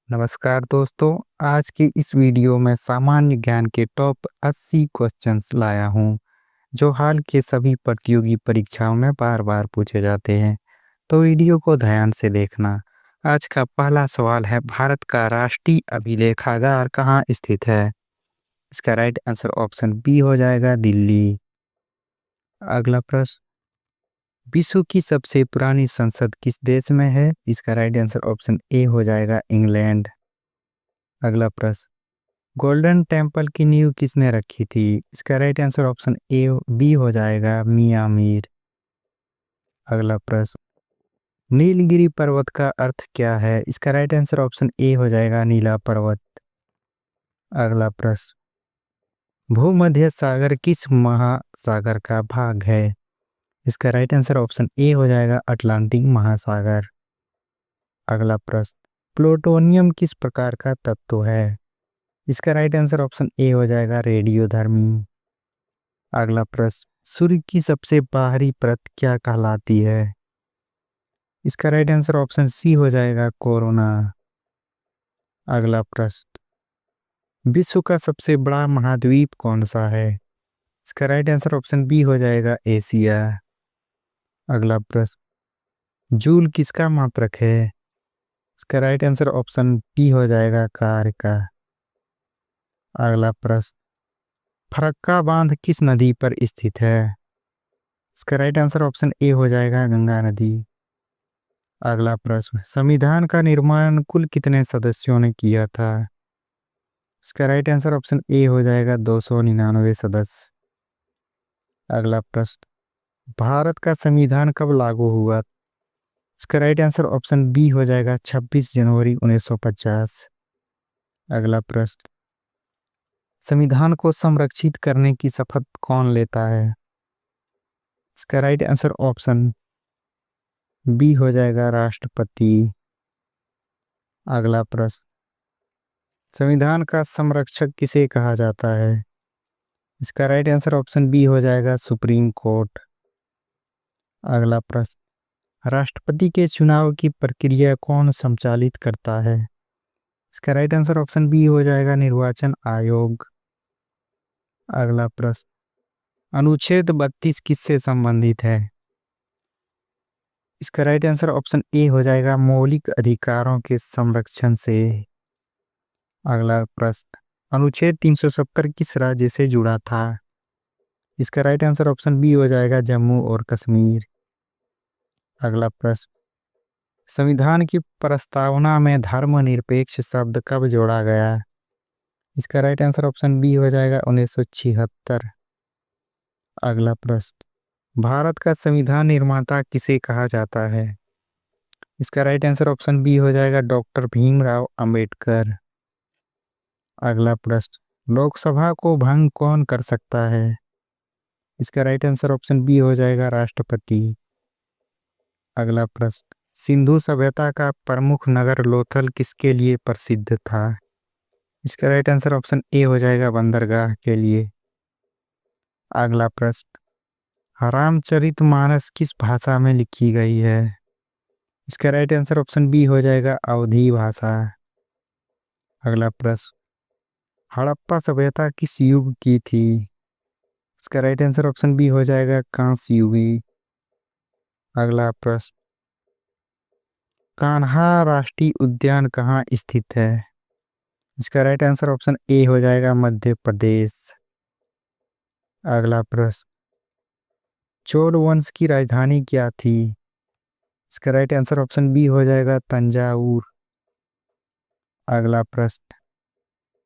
नमस्कार दोस्तों। आज की इस वीडियो में सामान्य ज्ञान के टॉप 80 क्वेश्चंस लाया हूँ जो हाल के सभी प्रतियोगी परीक्षाओं में बार बार पूछे जाते हैं। तो वीडियो को ध्यान से देखना। आज का पहला सवाल है, भारत का राष्ट्रीय अभिलेखागार कहाँ स्थित है? इसका राइट आंसर ऑप्शन बी हो जाएगा, दिल्ली। अगला प्रश्न, विश्व की सबसे पुरानी संसद किस देश में है? इसका राइट आंसर ऑप्शन ए हो जाएगा, इंग्लैंड। अगला प्रश्न, गोल्डन टेम्पल की नींव किसने रखी थी? इसका right answer option A B हो जाएगा, मियां मीर। अगला प्रश्न, नीलगिरी पर्वत का अर्थ क्या है? इसका राइट आंसर ऑप्शन ए हो जाएगा, नीला पर्वत। अगला प्रश्न, भूमध्य सागर किस महासागर का भाग है? इसका राइट आंसर ऑप्शन ए हो जाएगा, अटलांटिक महासागर। अगला प्रश्न, प्लूटोनियम किस प्रकार का तत्व है? इसका राइट आंसर ऑप्शन ए हो जाएगा, रेडियोधर्मी। अगला प्रश्न, सूर्य की सबसे बाहरी परत क्या कहलाती है? इसका राइट आंसर ऑप्शन सी हो जाएगा, कोरोना। अगला प्रश्न, विश्व का सबसे बड़ा महाद्वीप कौन सा है? इसका राइट आंसर ऑप्शन बी हो जाएगा, एशिया। अगला प्रश्न, जूल किसका मात्रक है? इसका राइट आंसर ऑप्शन बी हो जाएगा, कार का। अगला प्रश्न, फरक्का बांध किस नदी पर स्थित है? इसका राइट आंसर ऑप्शन ए हो जाएगा, गंगा नदी। अगला प्रश्न, संविधान का निर्माण कुल कितने सदस्यों ने किया था? इसका राइट आंसर ऑप्शन ए हो जाएगा, 299 सदस्य। अगला प्रश्न, भारत का संविधान कब लागू हुआ? इसका राइट आंसर ऑप्शन बी हो जाएगा, 26 जनवरी 1950। अगला प्रश्न, संविधान को संरक्षित करने की शपथ कौन लेता है? इसका राइट आंसर ऑप्शन बी हो जाएगा, राष्ट्रपति। अगला प्रश्न, संविधान का संरक्षक किसे कहा जाता है? इसका राइट आंसर ऑप्शन बी हो जाएगा, सुप्रीम कोर्ट। अगला प्रश्न, राष्ट्रपति के चुनाव की प्रक्रिया कौन संचालित करता है? इसका राइट आंसर ऑप्शन बी हो जाएगा, निर्वाचन आयोग। अगला प्रश्न, अनुच्छेद 32 किससे संबंधित है? इसका राइट आंसर ऑप्शन ए हो जाएगा, मौलिक अधिकारों के संरक्षण से। अगला प्रश्न, अनुच्छेद 370 किस राज्य से जुड़ा था? इसका राइट आंसर ऑप्शन बी हो जाएगा, जम्मू और कश्मीर। अगला प्रश्न, संविधान की प्रस्तावना में धर्मनिरपेक्ष शब्द कब जोड़ा गया? इसका राइट आंसर ऑप्शन बी हो जाएगा, 1976। अगला प्रश्न, भारत का संविधान निर्माता किसे कहा जाता है? इसका राइट आंसर ऑप्शन बी हो जाएगा, डॉक्टर भीमराव अंबेडकर। अगला प्रश्न, लोकसभा को भंग कौन कर सकता है? इसका राइट आंसर ऑप्शन बी हो जाएगा, राष्ट्रपति। अगला प्रश्न, सिंधु सभ्यता का प्रमुख नगर लोथल किसके लिए प्रसिद्ध था? इसका राइट आंसर ऑप्शन ए हो जाएगा, बंदरगाह के लिए। अगला प्रश्न, रामचरितमानस किस भाषा में लिखी गई है? इसका राइट आंसर ऑप्शन बी हो जाएगा, अवधी भाषा। अगला प्रश्न, हड़प्पा सभ्यता किस युग की थी? इसका राइट आंसर ऑप्शन बी हो जाएगा, कांस्य युगी। अगला प्रश्न, कान्हा राष्ट्रीय उद्यान कहाँ स्थित है? इसका राइट आंसर ऑप्शन ए हो जाएगा, मध्य प्रदेश। अगला प्रश्न, चोल वंश की राजधानी क्या थी? इसका राइट आंसर ऑप्शन बी हो जाएगा, तंजावुर। अगला प्रश्न,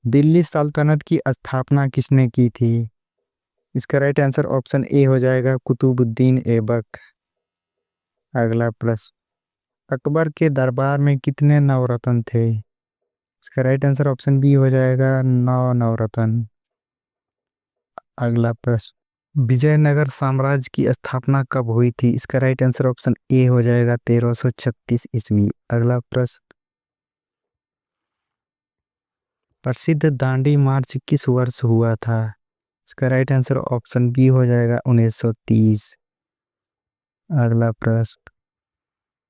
दिल्ली सल्तनत की स्थापना किसने की थी? इसका राइट आंसर ऑप्शन ए हो जाएगा, कुतुबुद्दीन ऐबक। अगला प्रश्न, अकबर के दरबार में कितने नवरत्न थे? इसका राइट आंसर ऑप्शन बी हो जाएगा, 9 नवरत्न। अगला प्रश्न, विजयनगर साम्राज्य की स्थापना कब हुई थी? इसका राइट आंसर ऑप्शन ए हो जाएगा, 1336 ईस्वी। अगला प्रश्न, प्रसिद्ध दांडी मार्च किस वर्ष हुआ था? इसका राइट आंसर ऑप्शन बी हो जाएगा, 1930। अगला प्रश्न,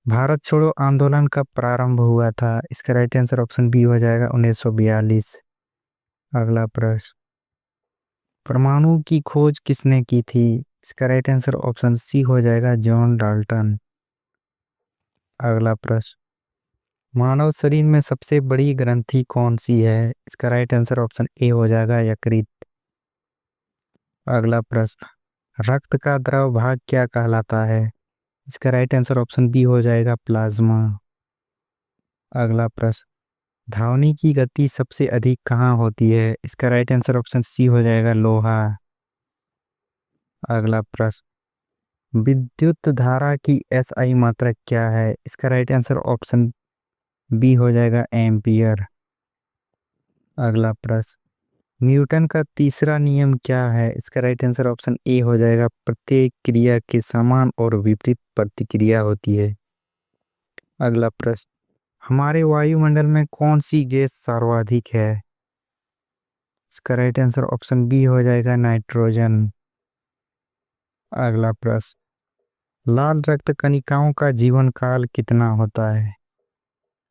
भारत छोड़ो आंदोलन कब प्रारंभ हुआ था? इसका राइट आंसर ऑप्शन बी हो जाएगा 1942। अगला प्रश्न, परमाणु की खोज किसने की थी? इसका राइट आंसर ऑप्शन सी हो जाएगा जॉन डाल्टन। अगला प्रश्न, मानव शरीर में सबसे बड़ी ग्रंथि कौन सी है? इसका राइट आंसर ऑप्शन ए हो जाएगा यकृत। अगला प्रश्न, रक्त का द्रव भाग क्या कहलाता है? इसका राइट आंसर ऑप्शन बी हो जाएगा प्लाज्मा। अगला प्रश्न, ध्वनि की गति सबसे अधिक कहाँ होती है? इसका राइट आंसर ऑप्शन सी हो जाएगा लोहा। अगला प्रश्न, विद्युत धारा की एसआई मात्रक क्या है? इसका राइट आंसर ऑप्शन बी हो जाएगा एम्पियर। अगला प्रश्न, न्यूटन का तीसरा नियम क्या है? इसका राइट आंसर ऑप्शन ए हो जाएगा प्रत्येक क्रिया के समान और विपरीत प्रतिक्रिया होती है। अगला प्रश्न, हमारे वायुमंडल में कौन सी गैस सर्वाधिक है? इसका राइट आंसर ऑप्शन बी हो जाएगा नाइट्रोजन। अगला प्रश्न, लाल रक्त कणिकाओं का जीवन काल कितना होता है?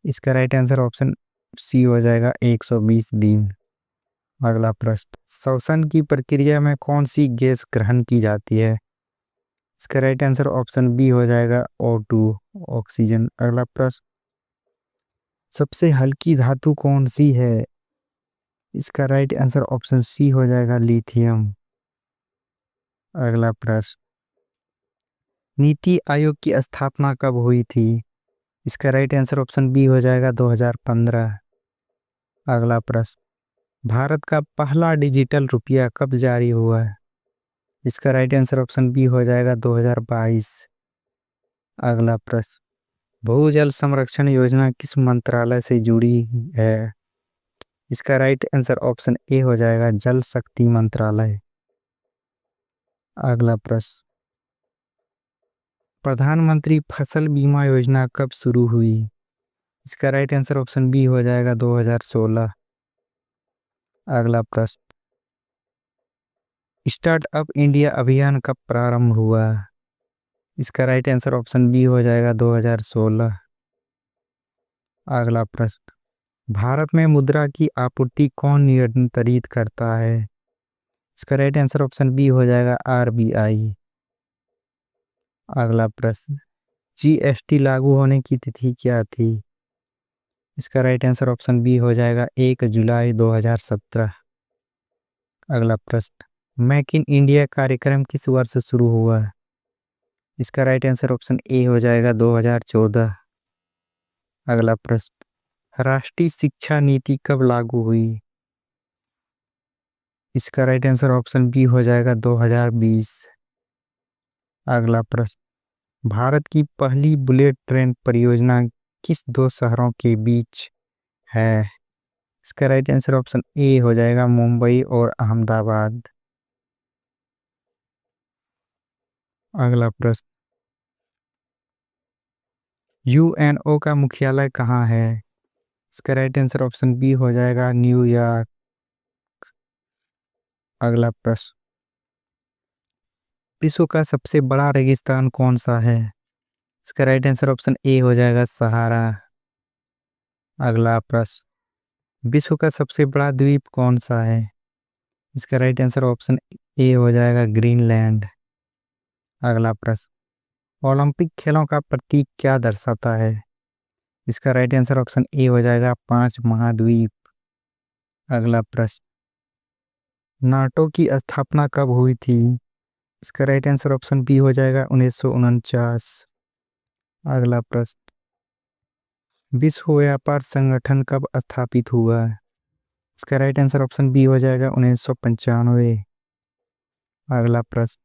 इसका राइट आंसर ऑप्शन सी हो जाएगा 120 दिन। अगला प्रश्न, श्वसन की प्रक्रिया में कौन सी गैस ग्रहण की जाती है? इसका राइट आंसर ऑप्शन बी हो जाएगा O2 ऑक्सीजन। अगला प्रश्न, सबसे हल्की धातु कौन सी है? इसका राइट आंसर ऑप्शन सी हो जाएगा लिथियम। अगला प्रश्न, नीति आयोग की स्थापना कब हुई थी? इसका राइट आंसर ऑप्शन बी हो जाएगा 2015। अगला प्रश्न, भारत का पहला डिजिटल रुपया कब जारी हुआ? इसका राइट आंसर ऑप्शन बी हो जाएगा 2022। अगला प्रश्न, भूजल संरक्षण योजना किस मंत्रालय से जुड़ी है? इसका राइट आंसर ऑप्शन ए हो जाएगा जल शक्ति मंत्रालय। अगला प्रश्न, प्रधानमंत्री फसल बीमा योजना कब शुरू हुई? इसका राइट आंसर ऑप्शन बी हो जाएगा 2016। अगला प्रश्न, स्टार्टअप इंडिया अभियान कब प्रारंभ हुआ? इसका राइट आंसर ऑप्शन बी हो जाएगा 2016। अगला प्रश्न, भारत में मुद्रा की आपूर्ति कौन नियंत्रित करता है? इसका राइट आंसर ऑप्शन बी हो जाएगा RBI। अगला प्रश्न, GST लागू होने की तिथि क्या थी? इसका राइट आंसर ऑप्शन बी हो जाएगा 1 जुलाई 2017। अगला प्रश्न, मेक इन इंडिया कार्यक्रम किस वर्ष शुरू हुआ? इसका राइट आंसर ऑप्शन ए हो जाएगा 2014। अगला प्रश्न, राष्ट्रीय शिक्षा नीति कब लागू हुई? इसका राइट आंसर ऑप्शन बी हो जाएगा 2020। अगला प्रश्न, भारत की पहली बुलेट ट्रेन परियोजना किस दो शहरों के बीच है? इसका राइट आंसर ऑप्शन ए हो जाएगा मुंबई और अहमदाबाद। अगला प्रश्न, UNO का मुख्यालय कहाँ है? इसका राइट आंसर ऑप्शन बी हो जाएगा न्यूयॉर्क। अगला प्रश्न, विश्व का सबसे बड़ा रेगिस्तान कौन सा है? इसका राइट आंसर ऑप्शन ए हो जाएगा सहारा। अगला प्रश्न, विश्व का सबसे बड़ा द्वीप कौन सा है? इसका राइट आंसर ऑप्शन ए हो जाएगा ग्रीनलैंड। अगला प्रश्न, ओलंपिक खेलों का प्रतीक क्या दर्शाता है? इसका राइट आंसर ऑप्शन ए हो जाएगा 5 महाद्वीप। अगला प्रश्न, नाटो की स्थापना कब हुई थी? इसका राइट आंसर ऑप्शन बी हो जाएगा 1949। अगला प्रश्न, विश्व व्यापार संगठन कब स्थापित हुआ? इसका राइट आंसर ऑप्शन बी हो जाएगा 1995। अगला प्रश्न,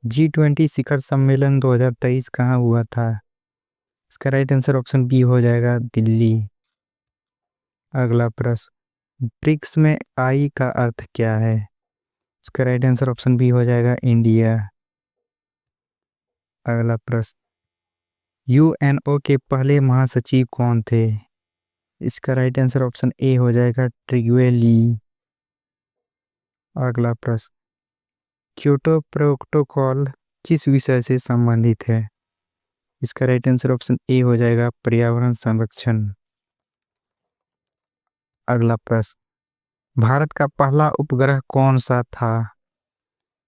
G20 शिखर सम्मेलन 2023 कहाँ हुआ था? इसका राइट आंसर ऑप्शन बी हो जाएगा दिल्ली। अगला प्रश्न, ब्रिक्स में आई का अर्थ क्या है? इसका राइट आंसर ऑप्शन बी हो जाएगा इंडिया। अगला प्रश्न, UNO के पहले महासचिव कौन थे? इसका राइट आंसर ऑप्शन ए हो जाएगा ट्रिग्वे ली। अगला प्रश्न, क्योटो प्रोटोकॉल किस विषय से संबंधित है? इसका राइट आंसर ऑप्शन ए हो जाएगा पर्यावरण संरक्षण। अगला प्रश्न, भारत का पहला उपग्रह कौन सा था?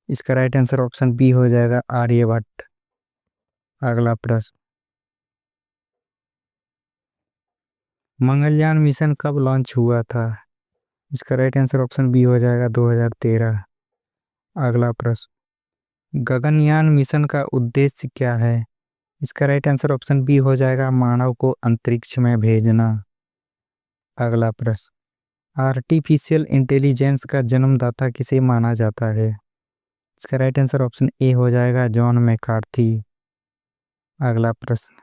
इसका राइट आंसर ऑप्शन बी हो जाएगा आर्यभट्ट। अगला प्रश्न, मंगलयान मिशन कब लॉन्च हुआ था? इसका राइट आंसर ऑप्शन बी हो जाएगा 2013। अगला प्रश्न, गगनयान मिशन का उद्देश्य क्या है? इसका राइट आंसर ऑप्शन बी हो जाएगा मानव को अंतरिक्ष में भेजना। अगला प्रश्न, आर्टिफिशियल इंटेलिजेंस का जन्मदाता किसे माना जाता है? इसका राइट आंसर ऑप्शन ए हो जाएगा जॉन मैकार्थी। अगला प्रश्न,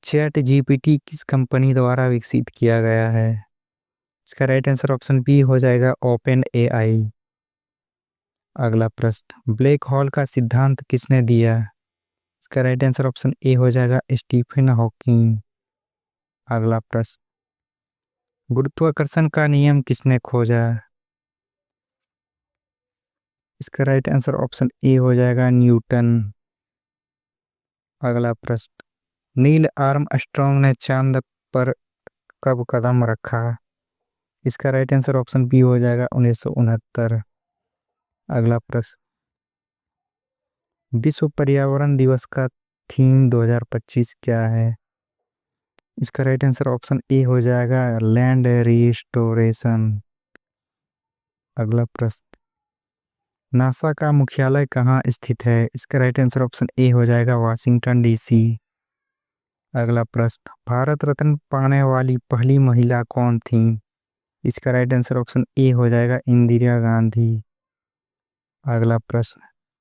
चैट जीपीटी किस कंपनी द्वारा विकसित किया गया है? इसका राइट आंसर ऑप्शन बी हो जाएगा ओपन एआई। अगला प्रश्न, ब्लैक होल का सिद्धांत किसने दिया? इसका राइट आंसर ऑप्शन ए हो जाएगा स्टीफन हॉकिंग। अगला प्रश्न, गुरुत्वाकर्षण का नियम किसने खोजा? इसका राइट आंसर ऑप्शन ए हो जाएगा न्यूटन। अगला प्रश्न, नील आर्मस्ट्रॉन्ग ने चांद पर कब कदम रखा? इसका राइट आंसर ऑप्शन बी हो जाएगा 1969। अगला प्रश्न, विश्व पर्यावरण दिवस का थीम 2025 क्या है? इसका राइट आंसर ऑप्शन ए हो जाएगा लैंड रिस्टोरेशन। अगला प्रश्न, नासा का मुख्यालय कहाँ स्थित है? इसका राइट आंसर ऑप्शन ए हो जाएगा वाशिंगटन डीसी। अगला प्रश्न, भारत रत्न पाने वाली पहली महिला कौन थी? इसका राइट आंसर ऑप्शन ए हो जाएगा इंदिरा गांधी। अगला प्रश्न,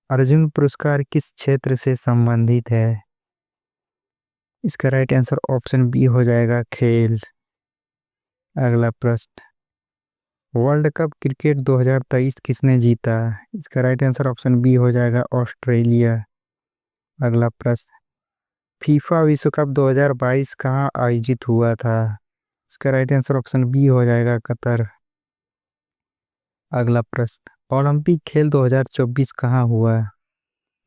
अर्जुन पुरस्कार किस क्षेत्र से संबंधित है? इसका राइट आंसर ऑप्शन बी हो जाएगा खेल। अगला प्रश्न, वर्ल्ड कप क्रिकेट 2023 किसने जीता? इसका राइट आंसर ऑप्शन बी हो जाएगा ऑस्ट्रेलिया। अगला प्रश्न, फीफा विश्व कप 2022 कहाँ आयोजित हुआ था? इसका राइट आंसर ऑप्शन बी हो जाएगा कतर। अगला प्रश्न, ओलंपिक खेल 2024 कहाँ हुआ?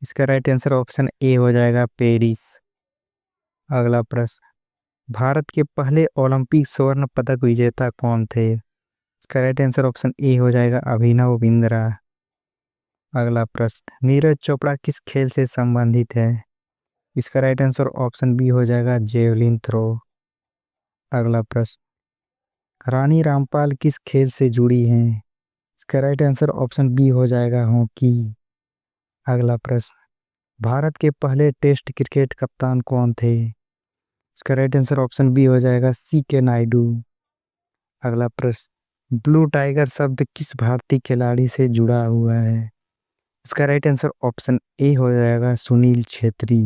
इसका राइट आंसर ऑप्शन ए हो जाएगा पेरिस। अगला प्रश्न, भारत के पहले ओलंपिक स्वर्ण पदक विजेता कौन थे? इसका राइट आंसर ऑप्शन ए हो जाएगा अभिनव बिंद्रा। अगला प्रश्न, नीरज चोपड़ा किस खेल से संबंधित है? इसका राइट आंसर ऑप्शन बी हो जाएगा जेवलिन थ्रो। अगला प्रश्न, रानी रामपाल किस खेल से जुड़ी हैं? इसका राइट आंसर ऑप्शन बी हो जाएगा हॉकी। अगला प्रश्न, भारत के पहले टेस्ट क्रिकेट कप्तान कौन थे? इसका राइट आंसर ऑप्शन बी हो जाएगा सी के नायडू। अगला प्रश्न, ब्लू टाइगर शब्द किस भारतीय खिलाड़ी से जुड़ा हुआ है? इसका राइट आंसर ऑप्शन ए हो जाएगा सुनील छेत्री।